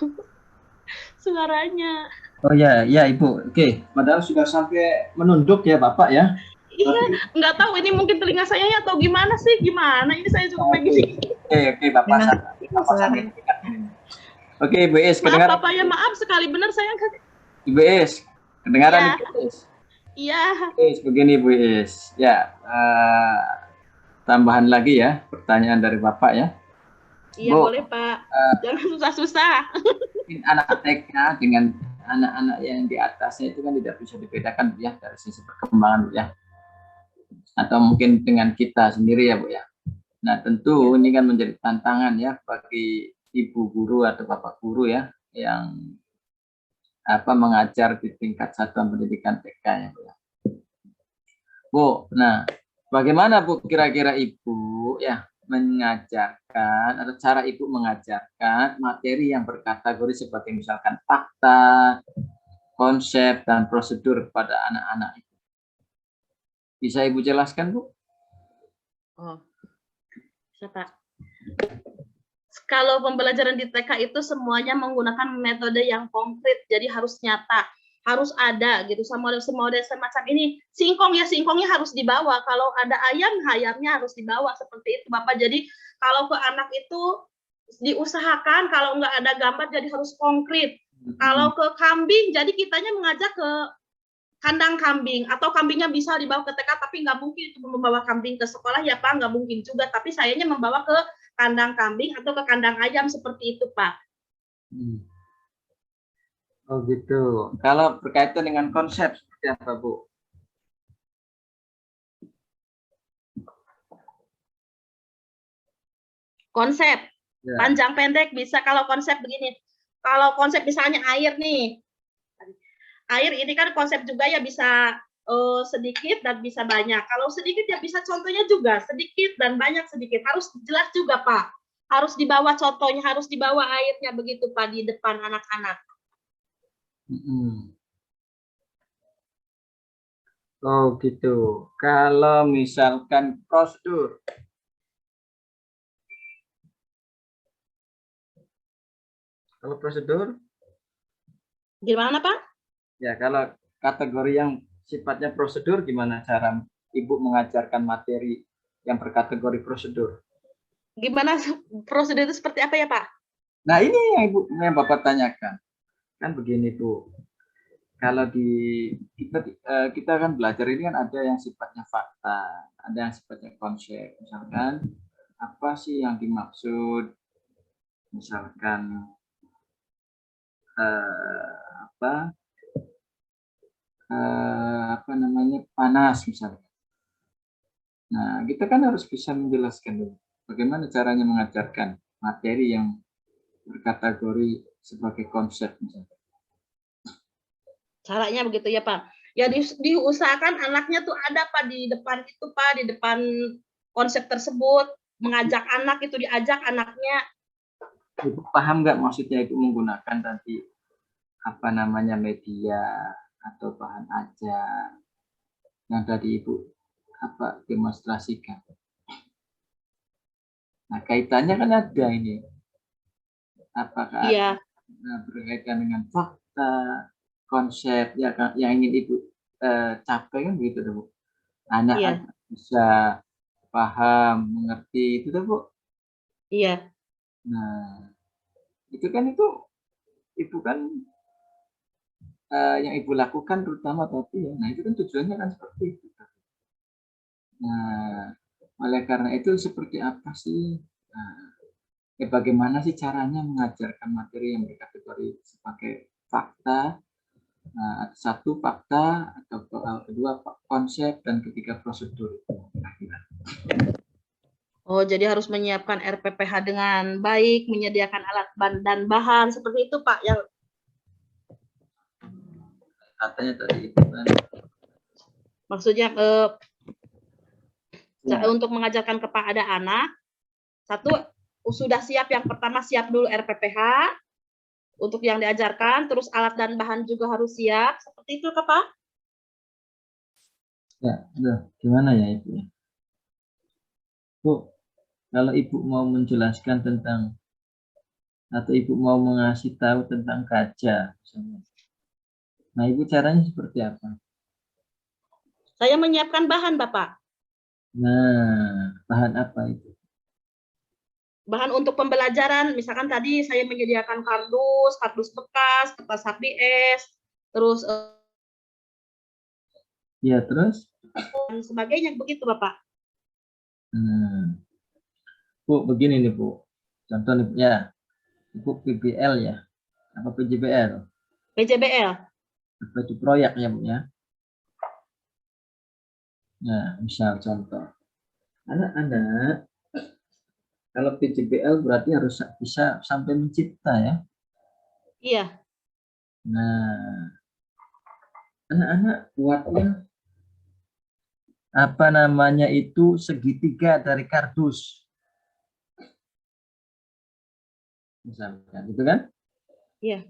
Suaranya. Oh ya, ya Ibu. Oke, padahal sudah sampai menunduk ya Bapak ya. Iya, nggak tahu ini mungkin telinga saya ya atau gimana sih? Gimana? Ini saya cukup begini. Oke, Bapak. Oke, Ibu Is, kedengaran. Maaf Bapak ya, maaf sekali benar saya nggak. Ibu Is, kedengaran Ibu Is? Iya. Is, begini Bu Is. Ya, tambahan lagi ya, pertanyaan dari Bapak ya. Iya, Bu, boleh Pak. Jangan susah-susah. Anak TK dengan anak-anak yang di atasnya itu kan tidak bisa dibedakan ya dari sisi perkembangan Bu ya. Atau mungkin dengan kita sendiri ya Bu ya. Nah tentu ini kan menjadi tantangan ya bagi ibu guru atau bapak guru ya yang mengajar di tingkat satuan pendidikan TK ya Bu ya. Bu, nah bagaimana Bu kira-kira Ibu ya mengajarkan atau cara Ibu mengajarkan materi yang berkategori sebagai misalkan fakta, konsep, dan prosedur pada anak-anak itu? Bisa Ibu jelaskan, Bu? Oh, bisa Pak. Kalau pembelajaran di TK itu semuanya menggunakan metode yang konkret, jadi harus nyata, harus ada gitu. Sama model semacam ini, singkongnya harus dibawa. Kalau ada ayam, ayamnya harus dibawa seperti itu, Bapak. Jadi kalau ke anak itu diusahakan, kalau nggak ada gambar jadi harus konkret. Kalau ke kambing, jadi kitanya mengajak ke kandang kambing, atau kambingnya bisa dibawa ke TK, tapi nggak mungkin itu membawa kambing ke sekolah ya Pak, nggak mungkin juga. Tapi sayanya membawa ke kandang kambing atau ke kandang ayam seperti itu Pak. Oh gitu. Kalau berkaitan dengan konsep seperti apa Bu? Konsep ya. Panjang pendek bisa. Kalau konsep begini, kalau konsep misalnya air nih, air ini kan konsep juga ya bisa sedikit dan bisa banyak. Kalau sedikit ya bisa contohnya juga sedikit dan banyak sedikit. Harus jelas juga Pak. Harus dibawa contohnya, harus dibawa airnya begitu Pak di depan anak-anak. Oh gitu. Kalau misalkan prosedur. Kalau prosedur? Gimana Pak? Ya kalau kategori yang sifatnya prosedur, gimana cara Ibu mengajarkan materi yang berkategori prosedur? Gimana prosedur itu seperti apa ya Pak? Nah ini yang Bapak tanyakan. Kan begini Bu, kalau kita kan belajar ini kan ada yang sifatnya fakta, ada yang sifatnya konsep. Misalkan apa sih yang dimaksud, misalkan panas misalnya. Nah, kita kan harus bisa menjelaskan dulu bagaimana caranya mengajarkan materi yang berkategori sebagai konsep misalnya. Caranya begitu ya Pak. Ya diusahakan anaknya tuh ada Pak di depan itu Pak, di depan konsep tersebut, mengajak anak itu, diajak anaknya. Ibu paham nggak maksudnya Ibu menggunakan tadi media atau bahan ajar yang tadi Ibu demonstrasikan. Nah, kaitannya kan ada ini. Apakah berkaitan dengan fakta, konsep yang ingin Ibu capai kan begitu Bu. Anak bisa paham, mengerti itu Bu. Iya. Nah, itu Ibu kan yang Ibu lakukan terutama tadi ya. Nah, itu kan tujuannya kan seperti itu. Nah, oleh karena itu seperti apa sih? Nah, bagaimana sih caranya mengajarkan materi yang berkategori sebagai fakta? Nah, satu fakta, atau kedua konsep, dan ketiga prosedur. Kira-kira. Oh, jadi harus menyiapkan RPPH dengan baik, menyediakan alat dan bahan seperti itu, Pak. Yang Katanya tadi itu kan. maksudnya Ya, untuk mengajarkan kepada anak, satu sudah siap, yang pertama siap dulu RPPH untuk yang diajarkan, terus alat dan bahan juga harus siap. Seperti itu, Pak. ya, gimana ya itu ya? Bu, kalau Ibu mau menjelaskan tentang, atau Ibu mau mengasih tahu tentang gajah, misalnya. Nah, Ibu caranya seperti apa? Saya menyiapkan bahan, Bapak. Nah, bahan apa itu? Bahan untuk pembelajaran, misalkan tadi saya menyediakan kardus bekas, kertas HBS, terus Ya, terus? dan sebagainya, begitu, Bapak. Bu, begini nih, Bu. Contoh nih, ya. Ibu PBL ya? Apa PJBL? PJBL. Apa itu proyek ya, Bu ya? Nah, misal contoh. Anak-anak, kalau PJBL berarti harus bisa sampai mencipta ya. Iya. Nah, anak-anak buatnya apa namanya itu segitiga dari kardus. Misalnya, gitu kan? Iya.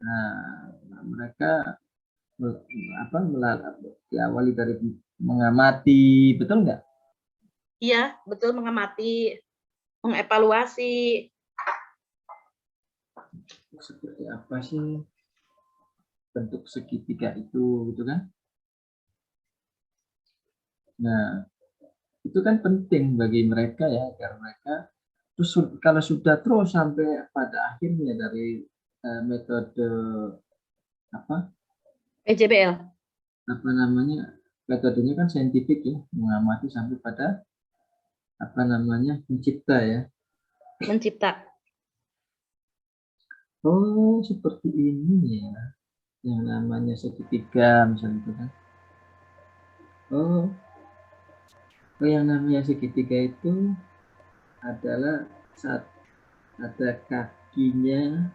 Nah, mereka apa diawali dari mengamati, betul nggak? Iya, betul, mengamati, mengevaluasi. Seperti apa sih bentuk segitiga itu, gitu kan? Nah, itu kan penting bagi mereka ya, agar mereka terus kalau sudah terus sampai pada akhirnya dari metode apa PJBL. namanya, metodenya kan saintifik ya, mengamati sampai pada apa namanya mencipta ya. Mencipta. Oh, seperti ini ya, yang namanya segitiga misalnya itu kan. Oh, yang namanya segitiga itu adalah saat ada kakinya,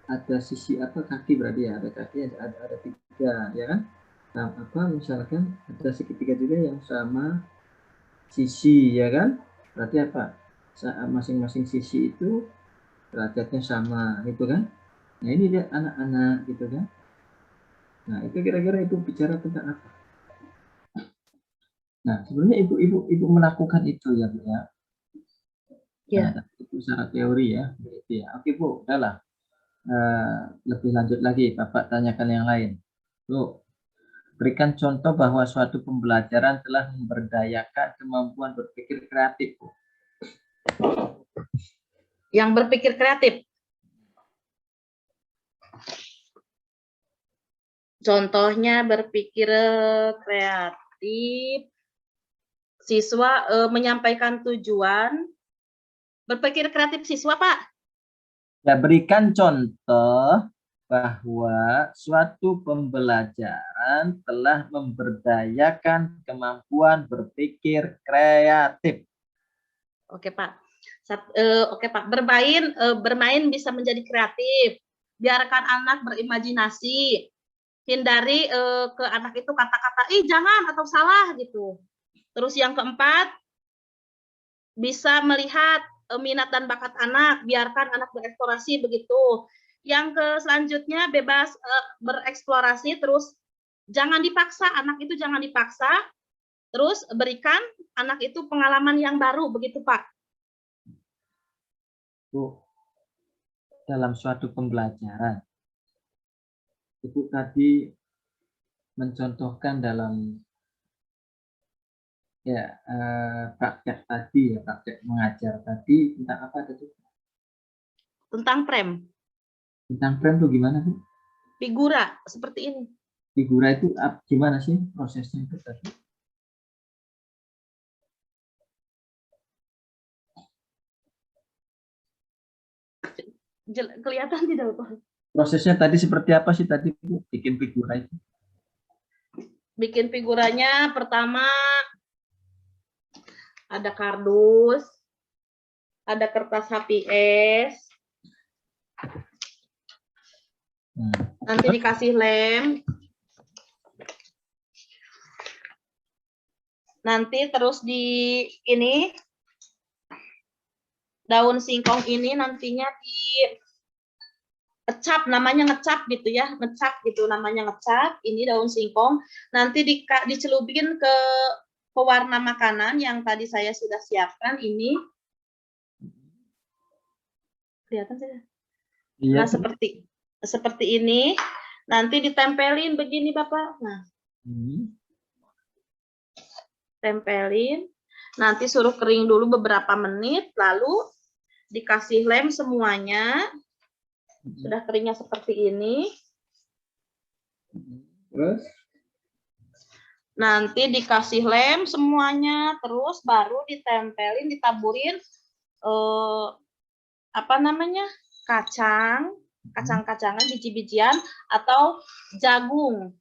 ada sisi apa kaki, berarti ya ada kaki, ada tiga ya kan. Nah, apa misalkan ada segitiga juga yang sama sisi ya kan, berarti apa, masing-masing sisi itu derajatnya sama gitu kan. Nah, ini lihat anak-anak gitu kan. Nah, itu kira-kira ibu bicara tentang apa? Nah, sebenarnya ibu melakukan itu ya, Bu ya. Iya. Nah, itu secara teori ya, gitu ya. Oke, Bu, udahlah. Lebih lanjut lagi, Bapak tanyakan yang lain. Bu, berikan contoh bahwa suatu pembelajaran telah memberdayakan kemampuan berpikir kreatif, Bu. Yang berpikir kreatif. Contohnya berpikir kreatif, siswa menyampaikan tujuan. Berpikir kreatif siswa, Pak. Ya, berikan contoh bahwa suatu pembelajaran telah memberdayakan kemampuan berpikir kreatif. Oke, Pak. Oke, Pak. Bermain bisa menjadi kreatif. Biarkan anak berimajinasi. Hindari ke anak itu kata-kata, ih jangan atau salah gitu. Terus yang keempat, bisa melihat minat dan bakat anak, biarkan anak bereksplorasi begitu. Yang selanjutnya bebas bereksplorasi, terus jangan dipaksa, anak itu jangan dipaksa, terus berikan anak itu pengalaman yang baru begitu, Pak. Bu, dalam suatu pembelajaran, Ibu tadi mencontohkan dalam ya praktek tadi ya, praktek mengajar tadi tentang apa tadi? Tentang prem, Tentang frame tuh gimana, Bu? figura seperti ini. Figura itu gimana sih prosesnya itu tadi? Kelihatan tidak, Pak? Prosesnya tadi seperti apa sih tadi Bu, bikin figura itu? Bikin figuranya pertama ada kardus, ada kertas HPS, nanti dikasih lem, nanti terus di ini daun singkong ini nantinya ngecap, namanya ngecap gitu ya, ngecap gitu namanya ngecap. Ini daun singkong nanti dicelupin ke pewarna makanan yang tadi saya sudah siapkan ini. Kelihatan saja. Iya, Nah, seperti ini. Nanti ditempelin begini, Bapak. Nah, tempelin. Nanti suruh kering dulu beberapa menit, lalu dikasih lem semuanya. Sudah keringnya seperti ini. Terus? Nanti dikasih lem semuanya, terus baru ditempelin, ditaburin apa namanya, kacang-kacangan, biji-bijian, atau jagung,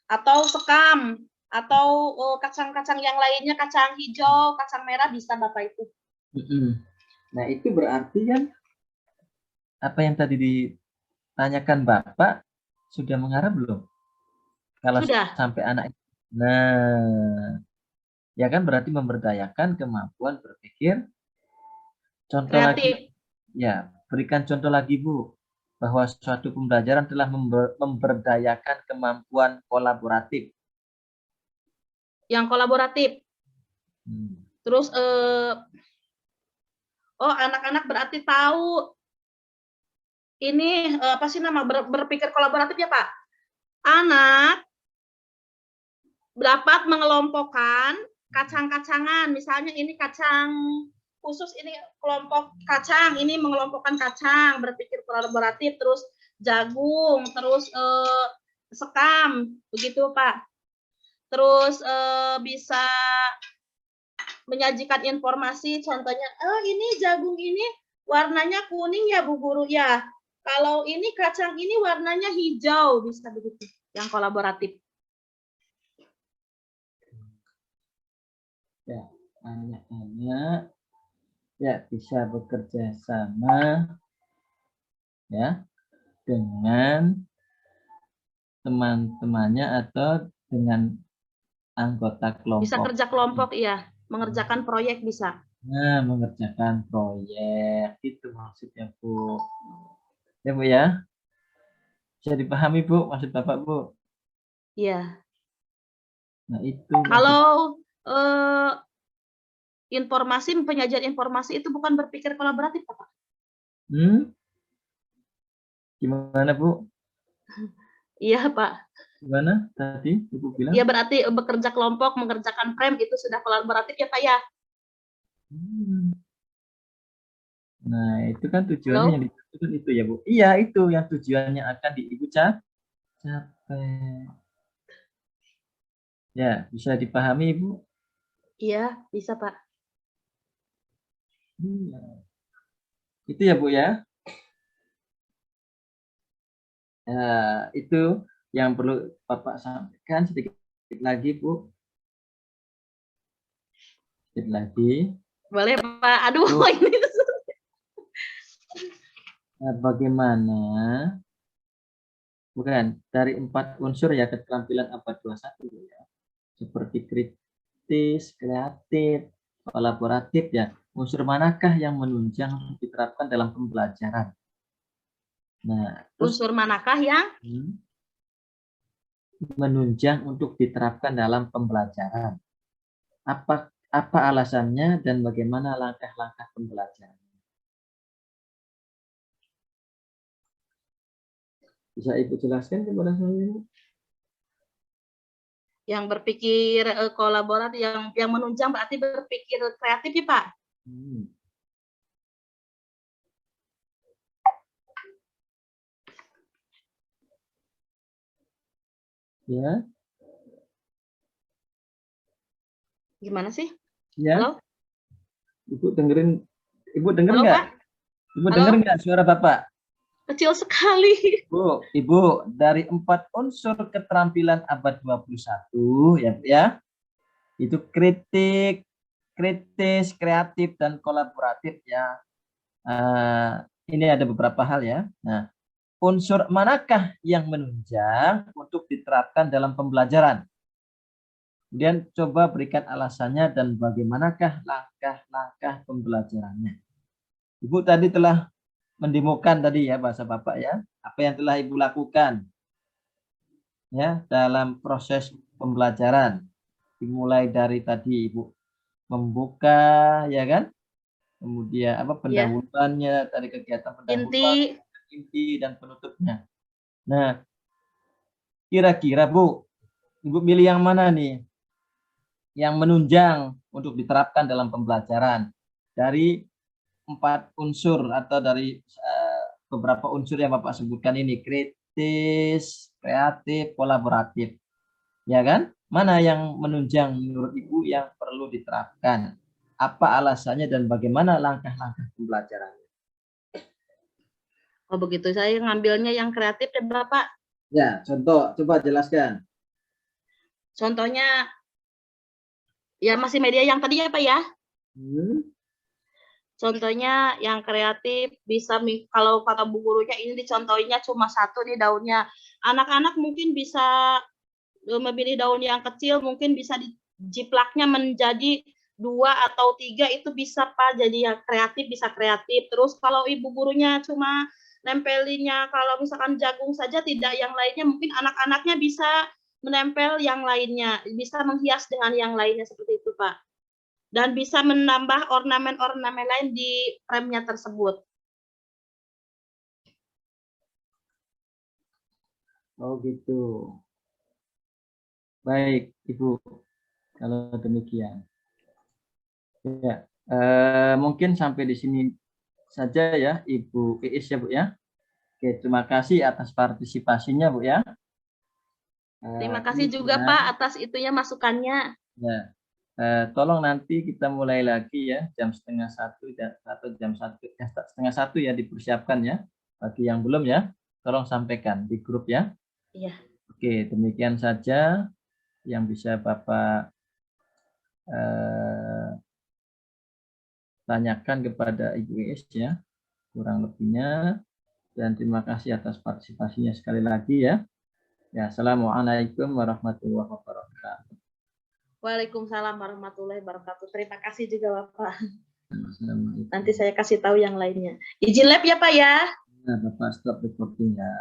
atau sekam, atau kacang-kacang yang lainnya, kacang hijau, kacang merah, bisa Bapak itu. Nah itu berarti kan apa yang tadi ditanyakan Bapak sudah mengarah belum? Kalau Sudah. sampai anak, nah ya kan berarti memberdayakan kemampuan berpikir. Contoh Kreatif. lagi, ya berikan contoh lagi Bu, bahwa suatu pembelajaran telah memberdayakan kemampuan kolaboratif. Yang kolaboratif. Terus oh, anak-anak berarti tahu ini apa sih nama berpikir kolaboratif ya Pak? Anak dapat mengelompokkan kacang-kacangan, misalnya ini kacang khusus, ini kelompok kacang, ini mengelompokkan kacang, berpikir kolaboratif, terus jagung, terus sekam, begitu Pak. Terus bisa menyajikan informasi, contohnya, oh ini jagung ini warnanya kuning ya Bu Guru ya. Kalau ini kacang ini warnanya hijau, bisa begitu, yang kolaboratif. Ya, anak-anak ya bisa bekerja sama ya dengan teman-temannya atau dengan anggota kelompok. Bisa kerja kelompok, iya. Mengerjakan proyek bisa. Nah, mengerjakan proyek itu maksudnya Bu. Ya Bu ya. Bisa dipahami Bu maksud Bapak Bu? Iya. Nah itu. Kalau informasi, penyajian informasi itu bukan berpikir kolaboratif, Pak. Gimana Bu? Iya Pak. Gimana tadi Ibu bilang? Iya berarti bekerja kelompok, mengerjakan frame itu sudah kolaboratif ya Pak ya. Nah itu kan tujuannya yang ditentukan itu ya Bu. Iya itu yang tujuannya akan Ibu capai. Ya bisa dipahami Ibu? Iya bisa Pak. Itu ya Bu ya. Itu yang perlu Bapak sampaikan sedikit lagi Bu. Sedikit lagi. Boleh Pak. Aduh Bu. Ini Bagaimana bukan dari 4 unsur ya keterampilan abad 21 ya. Seperti kritis, kreatif, kolaboratif ya. Unsur manakah yang menunjang diterapkan dalam pembelajaran? Nah, unsur manakah yang menunjang untuk diterapkan dalam pembelajaran? Apa alasannya dan bagaimana langkah-langkah pembelajaran? Bisa Ibu jelaskan kepada saya? Yang berpikir kolaboratif, yang menunjang berarti berpikir kreatif ya Pak. Ya, Gimana sih? ya. Halo? Ibu dengerin, Ibu denger Halo, nggak? Pak? Ibu Halo? denger nggak suara Bapak? Kecil sekali. Ibu, dari 4 unsur keterampilan abad 21 ya, itu kritik, kritis, kreatif, dan kolaboratif ya. Ini ada beberapa hal ya. Nah, unsur manakah yang menunjang untuk diterapkan dalam pembelajaran? Kemudian coba berikan alasannya dan bagaimanakah langkah-langkah pembelajarannya. Ibu tadi telah mendemokan tadi ya bahasa Bapak ya, apa yang telah Ibu lakukan ya dalam proses pembelajaran. Dimulai dari tadi Ibu membuka ya kan, kemudian apa Ya, pendahuluannya dari kegiatan pendahuluan, inti. inti dan penutupnya. Nah, kira-kira Bu, Ibu pilih yang mana nih? Yang menunjang untuk diterapkan dalam pembelajaran dari 4 unsur atau dari beberapa unsur yang Bapak sebutkan ini, kritis, kreatif, kolaboratif. Ya kan? Mana yang menunjang menurut Ibu yang perlu diterapkan? Apa alasannya dan bagaimana langkah-langkah pembelajarannya? Oh begitu, saya ngambilnya yang kreatif deh Bapak. Ya, contoh, coba jelaskan. Contohnya, ya masih media yang tadi ya Pak ya? Contohnya yang kreatif bisa, kalau kata bu gurunya ini dicontohinya cuma 1 nih daunnya. Anak-anak mungkin bisa memilih daun yang kecil, mungkin bisa dijiplaknya menjadi 2 atau 3, itu bisa Pak. Jadi yang kreatif bisa kreatif. Terus kalau ibu gurunya cuma nempelinnya kalau misalkan jagung saja, tidak yang lainnya, mungkin anak-anaknya bisa menempel yang lainnya, bisa menghias dengan yang lainnya seperti itu Pak. Dan bisa menambah ornamen-ornamen lain di frame-nya tersebut. Oh gitu. Baik, Ibu. Kalau demikian. Ya, mungkin sampai di sini saja ya, Ibu Iis ya, Bu ya. Oke, terima kasih atas partisipasinya, Bu ya. Terima kasih juga Kemudian, Pak atas itunya masukannya. ya, tolong nanti kita mulai lagi ya jam 12:30 atau jam 1 ya dipersiapkan ya. Bagi yang belum ya, tolong sampaikan di grup ya. Iya. Oke, demikian saja yang bisa Bapak tanyakan kepada Ibu Iis ya, kurang lebihnya. Dan terima kasih atas partisipasinya sekali lagi ya. Ya, assalamualaikum warahmatullahi wabarakatuh. Waalaikumsalam warahmatullahi wabarakatuh. Terima kasih juga Bapak. Assalamualaikum. Nanti saya kasih tahu yang lainnya. Izin lab ya Pak ya. Nah, Bapak stop recording ya.